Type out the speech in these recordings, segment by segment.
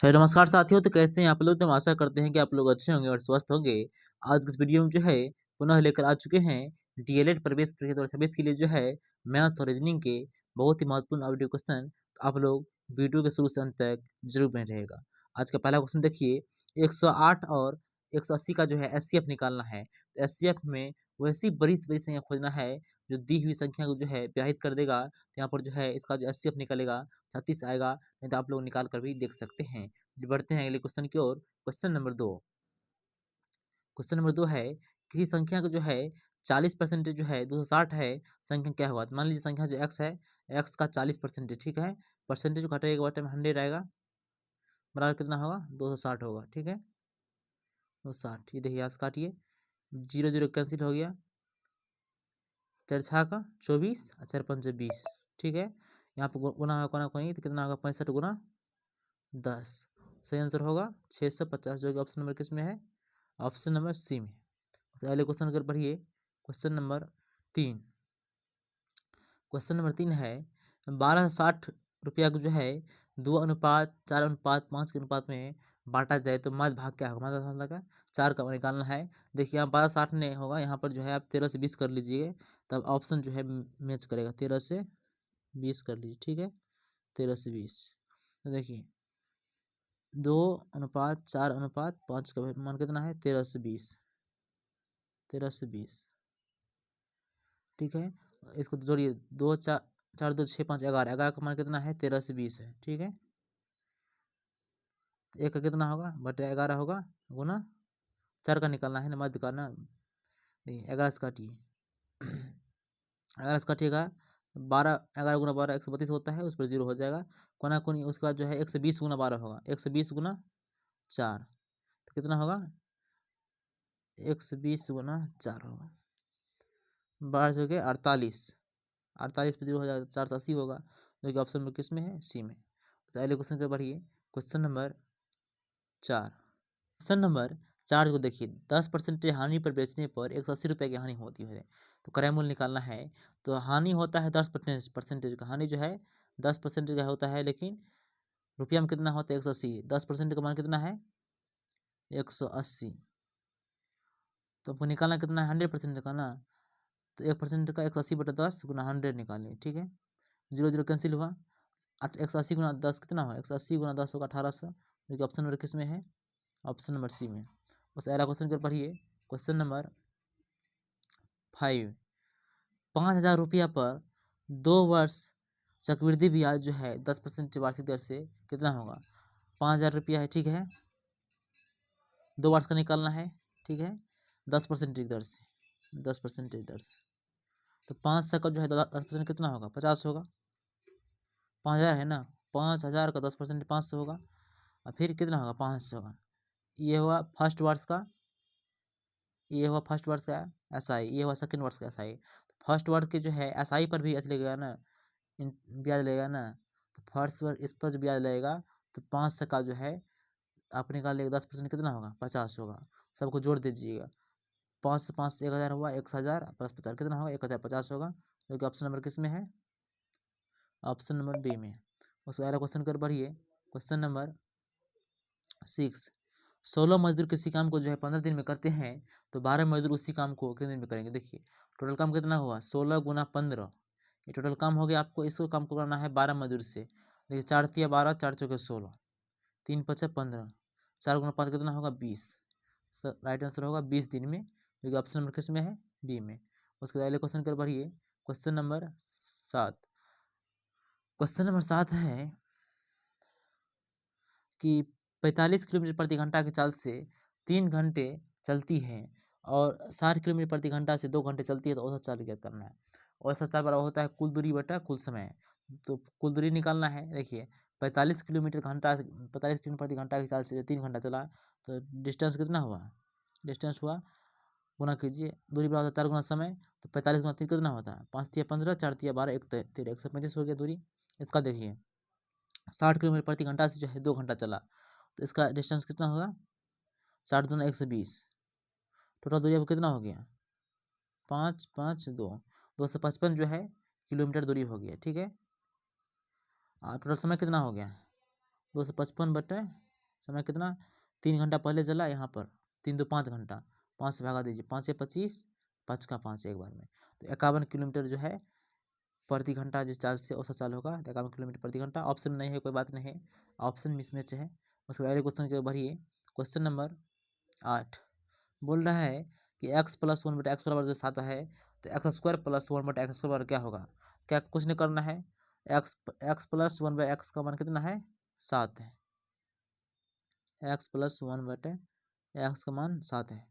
Hello नमस्कार साथियों। तो कैसे हैं आप लोग। तो हम आशा करते हैं कि आप लोग अच्छे होंगे और स्वस्थ होंगे। आज की इस वीडियो में जो है पुनः लेकर आ चुके हैं डीएलएड प्रवेश परीक्षा 2026 के लिए जो है मैथ और रीजनिंग के बहुत ही महत्वपूर्ण ऑडियो क्वेश्चन। तो आप लोग वीडियो के शुरू से अंत तक जरूर बने रहेगा। आज का पहला क्वेश्चन देखिए, 108 और 180 का जो है एचसीएफ निकालना है। तो एचसीएफ में वैसी बड़ी से बड़ी संख्या खोजना है जो दी हुई संख्या को जो है व्याहित कर देगा। तो यहाँ पर जो है इसका जो एचसीएफ निकलेगा 36 आएगा, नहीं तो आप लोग निकाल कर भी देख सकते हैं। बढ़ते हैं अगले क्वेश्चन की ओर। क्वेश्चन नंबर 2 है, किसी संख्या को जो है 40% जो है 260 है, संख्या क्या होगा। तो मान लीजिए संख्या जो एक्स है, एक्स का 40%, ठीक है। परसेंटेज को घटाएगा बटे में 100 आएगा, बराबर कितना होगा 260 होगा, ठीक है। 260, ये देखिए यहाँ से काटिए, जीरो जीरो कैंसिल हो गया, 4 का 24 और 4 5 20, ठीक है। यहाँ पर गुना होगा कोई तो कितना होगा 65 गुना 10। सही आंसर होगा 650, जो कि ऑप्शन नंबर किस में है, ऑप्शन नंबर सी में। तो अगले क्वेश्चन अगर पढ़िए, क्वेश्चन नंबर 3। क्वेश्चन नंबर 3 है, 1260 रुपया को जो है 2:4:5 के अनुपात में बांटा जाए तो मध्य भाग क्या होगा। मध्य भाग लगा 4 का निकालना है। देखिए यहाँ 1260 ने होगा, यहाँ पर जो है आप 13 से 20 कर लीजिए, तब ऑप्शन जो है मैच करेगा। 13 से 20 कर लीजिए, ठीक है। 13 से 20, तो देखिए 2:4:5 का मान कितना है 13 से 20, 13 से 20, ठीक है। इसको जोड़िए, 2 4 4 2 6 5 11, 11 का मान कितना है 13 से 20 है, ठीक है। एक का कितना होगा बटे 11 होगा, गुना 4 का निकालना है ना, मध्य निकालना। देखिए 11 से काटिए, 11 से काटिएगा 12, 11 गुना 12 132 होता है, उस पर 0 हो जाएगा, कोना कोनी। उसके बाद जो है 120 गुना 12 होगा, 120 गुना 4, तो कितना होगा 120 गुना 4 होगा, 12 हो गया 48, 48 पे 0 हो जाएगा, 480 होगा, जो कि ऑप्शन में किस में है, सी में। तो अगले क्वेश्चन पे बढ़िए, क्वेश्चन नंबर 4। क्वेश्चन नंबर 4 को देखिए, 10% हानि पर बेचने पर 180 रुपये की हानि होती है। तो क्रय मूल्य निकालना है। तो हानि होता है 10% का, हानि जो है 10% का होता है, लेकिन रुपया में कितना होता है 180। 10% का मान कितना है 180, तो आपको निकालना कितना है 100% का ना। तो 1% का 180/10 गुना 100 निकालें, ठीक है। 0 0 कैंसिल हुआ, 180 गुना 10 कितना होगा, 180 गुना 10 होगा 1800, जो कि ऑप्शन नंबर किस में है, ऑप्शन नंबर सी में। उस अगला क्वेश्चन कर पढ़िए, क्वेश्चन नंबर 5। 5,000 रुपया पर 2 वर्ष चक्रवृद्धि ब्याज जो है 10% वार्षिक दर से कितना होगा। 5,000 रुपया है, ठीक है, 2 वर्ष का निकालना है, ठीक है, 10% की दर से, 10% दर से। तो 500 का जो है 10% कितना होगा 50 होगा। 5,000 है ना, 5,000 का 10% 500 होगा, और फिर कितना होगा 500 का। ये हुआ फर्स्ट वर्ष का, ये हुआ फर्स्ट वर्ष का एसआई, ये हुआ सेकंड वर्ष का एसआई। तो फर्स्ट वर्ष के जो है एसआई पर भी लगेगा ना, ब्याज लगेगा ना। तो फर्स्ट वर्ष इस पर जो ब्याज लगेगा, तो 500 का जो है आप निकाल लेगा 10% कितना होगा 50 होगा। सबको जोड़ दीजिएगा, 5 से 5 से 1,000 हुआ, 1,000 प्लस 50 कितना होगा 1,050 होगा, जो कि ऑप्शन नंबर किस में है, ऑप्शन नंबर बी में। उसको अगला क्वेश्चन कर बढ़िए, क्वेश्चन नंबर 6। 16 मजदूर किसी काम को जो है 15 दिन में करते हैं, तो 12 मजदूर उसी काम को कितने दिन में करेंगे। देखिए टोटल काम कितना हुआ 16 गुना 15, ये टोटल काम हो गया। आपको इसको काम को करना है 12 मजदूर से। देखिए 4 तिया 12, 4 चौके 16, 3 5 15, 4 गुना 5 कितना होगा 20। राइट आंसर होगा 20 दिन में, जो कि ऑप्शन नंबर किस में है, बी में। उसके बाद अगले क्वेश्चन कर बढ़िए, क्वेश्चन नंबर 7 है कि 45 किलोमीटर प्रति घंटा की चाल से 3 घंटे चलती है और 60 किलोमीटर प्रति घंटा से 2 घंटे चलती है, तो औसत चाल ज्ञात करना है। औसत चाल बराबर होता है कुल दूरी बटा कुल समय। तो कुल दूरी निकालना है। देखिए 45 किलोमीटर प्रति घंटा की चाल से 3 घंटा चला, तो डिस्टेंस कितना हुआ, डिस्टेंस हुआ, गुना कीजिए, दूरी बराबर होता है 4 गुना समय। तो 45 गुना 3 कितना होता है, 5 तिया 15, 4 तिया 12, 1 13, 135 हो गया दूरी। इसका देखिए 60 किलोमीटर प्रति घंटा से जो है 2 घंटा चला, तो इसका डिस्टेंस कितना होगा 60 दूना 120। टोटल दूरी आपको कितना हो गया 5 5 2, 255 जो है किलोमीटर दूरी हो गया, ठीक है। और टोटल समय कितना हो गया 255 बटे समय कितना, 3 घंटा पहले चला यहाँ पर, 3 2 5 घंटा, 5 से भगा दीजिए, 5 से 25, 5 का 5 एक बार में, तो 51 किलोमीटर जो है प्रति घंटा जो चार्ज से औसत चाल होगा, तो 51 किलोमीटर प्रति घंटा। ऑप्शन नहीं है, कोई बात नहीं है, ऑप्शन मिसमैच है। उसके अगले क्वेश्चन के बढ़िए, क्वेश्चन नंबर 8 बोल रहा है कि x + 1/x बराबर जो 7 है, तो x² + 1/x बराबर क्या होगा। क्या कुछ नहीं करना है, x + 1/x का मान कितना है, 7 है, x + 1/x का मान 7 है,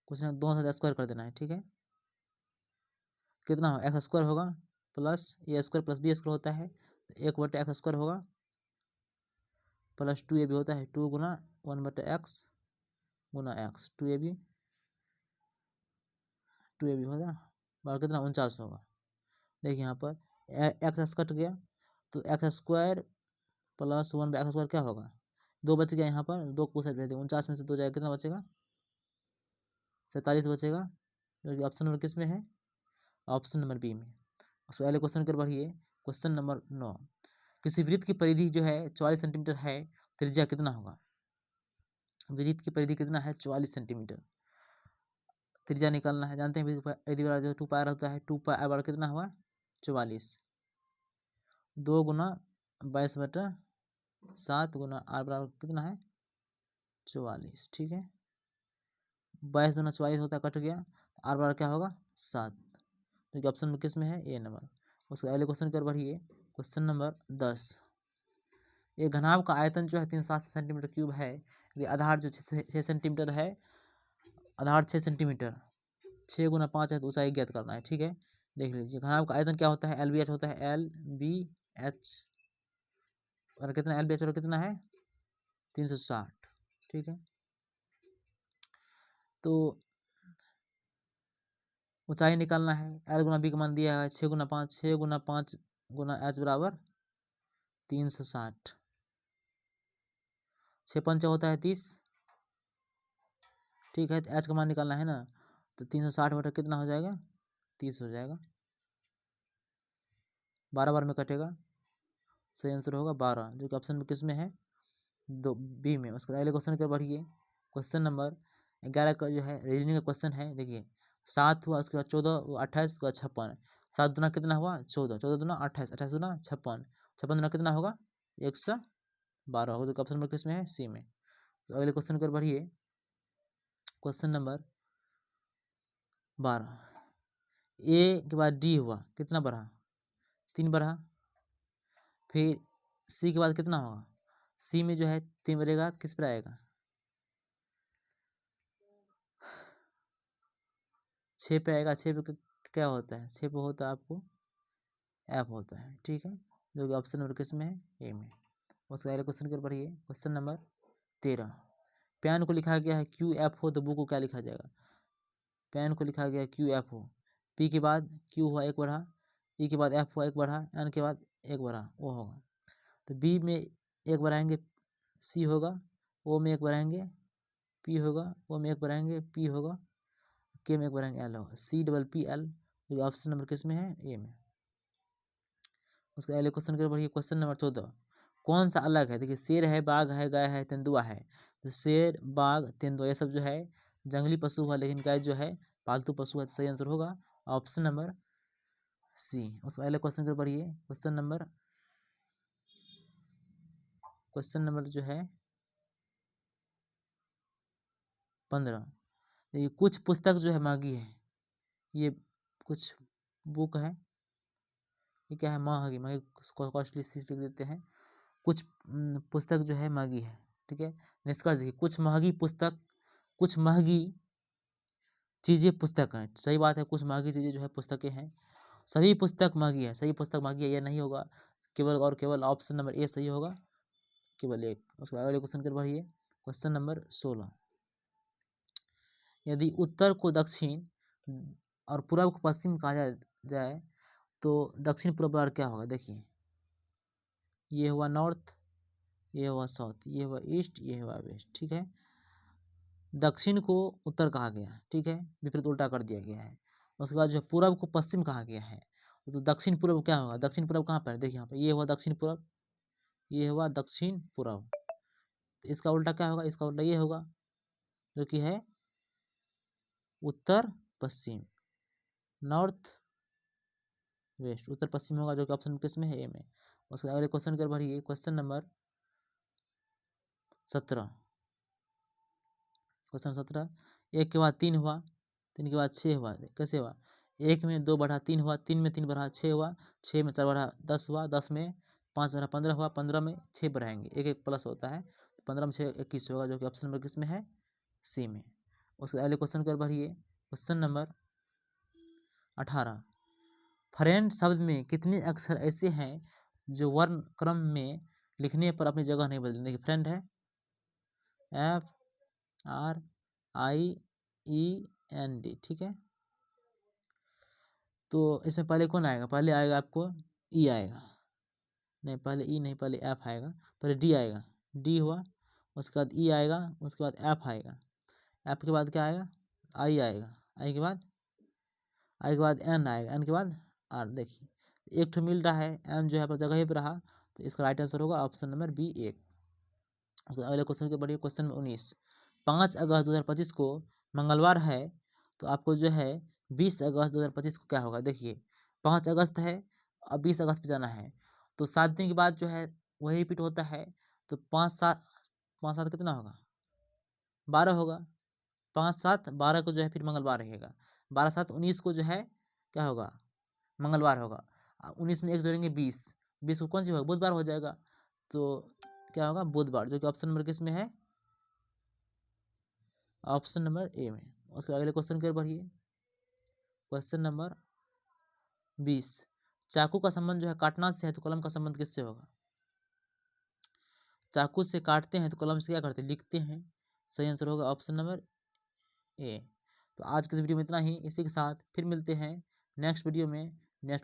कुछ नहीं, 2 से स्क्वायर कर देना है, ठीक है। कितना हो, x² होगा प्लस a² + b² होता है, 1/x² होगा प्लस 2ab होता है, 2 गुना 1/x गुना x, 2ab होगा, बार कितना 49 होगा। देखिए यहाँ पर x कट गया, तो x² + 1/x² क्या होगा, 2 बच गया यहाँ पर, 2 को साइड भेज देंगे, 49 में से 2 जाएगा, कितना बचेगा, 47 बचेगा, जो कि ऑप्शन नंबर किस में है, ऑप्शन नंबर बी में। उसके पहले क्वेश्चन कर बढ़िए, क्वेश्चन नंबर 9, किसी वृत्त की परिधि जो है 44 सेंटीमीटर है, त्रिज्या कितना होगा। वृत्त की परिधि कितना है, 44 सेंटीमीटर, त्रिज्या निकालना है, जानते हैं परिधि वाला जो 2πr होता है, 2πr बराबर कितना हुआ, 44, 2 गुना 22/7 गुना r बराबर कितना है, 44, ठीक है। 22 दूना 44 होता है, कट गया, r बराबर क्या होगा, 7, जो कि ऑप्शन में किस में है, ए नंबर। उसके अगले क्वेश्चन कर बढ़िए, क्वेश्चन नंबर 10, एक घनाभ का आयतन जो है 360 सेंटीमीटर क्यूब है, यदि आधार जो 6 सेंटीमीटर है, आधार 6 सेंटीमीटर, 6 गुना 5 है, तो ऊंचाई ज्ञात करना है, ठीक है। देख लीजिए घनाभ का आयतन क्या होता है, LBH होता है, LBH, और कितना LBH और कितना है, 360, ठीक है। तो ऊंचाई निकालना है, L गुना B का मान दिया है 6 गुना 5, 6 गुना 5 गुना H बराबर 360, 6 5 होता है 30, ठीक है। तो H का मान निकालना है ना, तो 360 बटा कितना हो जाएगा, 30 हो जाएगा, 12 बार में कटेगा, सही आंसर होगा 12, जो कि ऑप्शन में किस में है, 2 बी में। उसके अगले क्वेश्चन के बढ़िए, क्वेश्चन नंबर 11 का जो है रीजनिंग का क्वेश्चन है। देखिए 7 हुआ, उसके बाद 14, 28, उसके बाद 56, 7 दूना कितना हुआ, 14, 14 दूना 28, 28 दूना 56, 56 दूना कितना होगा, 112 होगा, जो कि ऑप्शन में किस में है, सी में। तो अगले क्वेश्चन पर बढ़िए, क्वेश्चन नंबर 12, ए के बाद डी हुआ, कितना बढ़ा, 3 बढ़ा, फिर सी के बाद कितना होगा, सी में जो है 3 बढ़ेगा, किस पर आएगा, 6 पे आएगा, 6 पे क्या होता है, 6 पे होता है आपको एफ होता है, ठीक है, जो कि ऑप्शन नंबर किस में है, ए में। उसके अगले क्वेश्चन के बढ़िए, क्वेश्चन नंबर 13, पेन को लिखा गया है क्यू एफ हो, तो बुक को क्या लिखा जाएगा, पेन को लिखा गया है क्यू एफ हो, पी के बाद क्यू हुआ 1 बढ़ा, ई के बाद एफ हुआ 1 बढ़ा, एन के बाद 1 बढ़ा, वो होगा, तो बी में 1 बढ़ाएंगे सी होगा, ओ में 1 बढ़ाएंगे पी होगा, ओ में 1 बढ़ाएंगे पी होगा, के में 1 बढ़ाएंगे एल होगा, CPPL, जो ऑप्शन नंबर किस में है, ए में। उसके अगले क्वेश्चन के बढ़िए, क्वेश्चन नंबर 14, कौन सा अलग है, देखिए शेर है, बाघ है, गाय है, तेंदुआ है, तो शेर, बाघ, तेंदुआ ये सब जो है जंगली पशु हुआ, लेकिन गाय जो है पालतू पशु है, तो सही आंसर होगा ऑप्शन नंबर सी। उसके अगले क्वेश्चन के बढ़िए, क्वेश्चन नंबर जो है 15, देखिए कुछ पुस्तक जो है महंगी है, ये कुछ बुक है, ये क्या है, महंगी, महंगी कॉस्टली चीज लिख देते हैं, कुछ पुस्तक जो है महंगी है, ठीक है। निष्कर्ष देखिए, कुछ महंगी पुस्तक, कुछ महंगी चीज़ें पुस्तक हैं, सही बात है, कुछ महंगी चीज़ें जो है पुस्तकें हैं, सभी पुस्तक महंगी है, सही पुस्तक महंगी है, ये नहीं होगा, केवल और केवल ऑप्शन नंबर ए सही होगा, केवल एक। उसके अगले क्वेश्चन कर बढ़िए, क्वेश्चन नंबर 16, यदि उत्तर को दक्षिण और पूर्व को पश्चिम कहा जाए तो दक्षिण पूर्व बराबर क्या होगा, देखिए ये हुआ नॉर्थ, ये हुआ साउथ, ये हुआ ईस्ट, ये हुआ वेस्ट, ठीक है। दक्षिण को उत्तर कहा गया, ठीक है, विपरीत उल्टा कर दिया गया है। उसके बाद जो पूर्व को पश्चिम कहा गया है, तो दक्षिण पूर्व क्या होगा, दक्षिण पूर्व कहाँ पर है, देखिए यहाँ पर, ये हुआ दक्षिण पूर्व, ये हुआ दक्षिण पूर्व, तो इसका उल्टा क्या होगा, इसका उल्टा ये होगा जो कि है उत्तर पश्चिम, नॉर्थ वेस्ट, उत्तर पश्चिम होगा जो कि ऑप्शन किस में है, ए में। उसके अगले क्वेश्चन की ओर बढ़िए, क्वेश्चन नंबर 17। क्वेश्चन 17, एक के बाद 3 हुआ, 3 के बाद 6 हुआ, कैसे हुआ, एक में 2 बढ़ा 3 हुआ, 3 में 3 बढ़ा 6 हुआ, 6 में 4 बढ़ा 10 हुआ, 10 में 5 बढ़ा 15 हुआ, 15 में 6 बढ़ाएंगे, एक एक प्लस होता है, 15 में 6 21 होगा जो कि ऑप्शन नंबर किस में है, सी में। उसके अगले क्वेश्चन की ओर बढ़िए, क्वेश्चन नंबर 18, फ्रेंड शब्द में कितने अक्षर ऐसे हैं जो वर्ण क्रम में लिखने पर अपनी जगह नहीं बदलते। देखिए फ्रेंड है FRIEND, ठीक है। तो इसमें पहले कौन आएगा, पहले आएगा आपको ई आएगा, नहीं पहले ई नहीं, पहले एफ आएगा, पहले डी आएगा, डी हुआ, उसके बाद ई आएगा, उसके बाद एफ आएगा, एफ के बाद क्या आएगा, आई आएगा, आई के बाद एन आएगा, एन के बाद आर। देखिए एक ठो मिल रहा है, एन जो है अपनी जगह ही पर रहा, तो इसका राइट आंसर होगा ऑप्शन नंबर बी 1। अगले क्वेश्चन के बढ़िए, क्वेश्चन नंबर 19, 5 अगस्त 2025 को मंगलवार है, तो आपको जो है 20 अगस्त 2025 को क्या होगा। देखिए 5 अगस्त है और 20 अगस्त पे जाना है, तो 7 दिन के बाद जो है वही रिपीट होता है, तो 5 7 कितना होगा, 12 होगा, 5 7 12 को जो है फिर मंगलवार रहेगा, 12 7 19 को जो है क्या होगा, मंगलवार होगा, 19 में एक जोड़ेंगे 20, 20 को कौन सी होगा, बुधवार हो जाएगा, तो क्या होगा, बुधवार, जो कि ऑप्शन नंबर किस में है, ऑप्शन नंबर ए में। उसके अगले क्वेश्चन की ओर बढ़िए, क्वेश्चन नंबर 20, चाकू का संबंध जो है काटना से है, तो कलम का संबंध किससे होगा। चाकू से काटते हैं तो कलम से क्या करते हैं, लिखते हैं, सही आंसर होगा ऑप्शन नंबर ए। तो आज के इस वीडियो में इतना ही, इसी के साथ फिर मिलते हैं नेक्स्ट वीडियो में।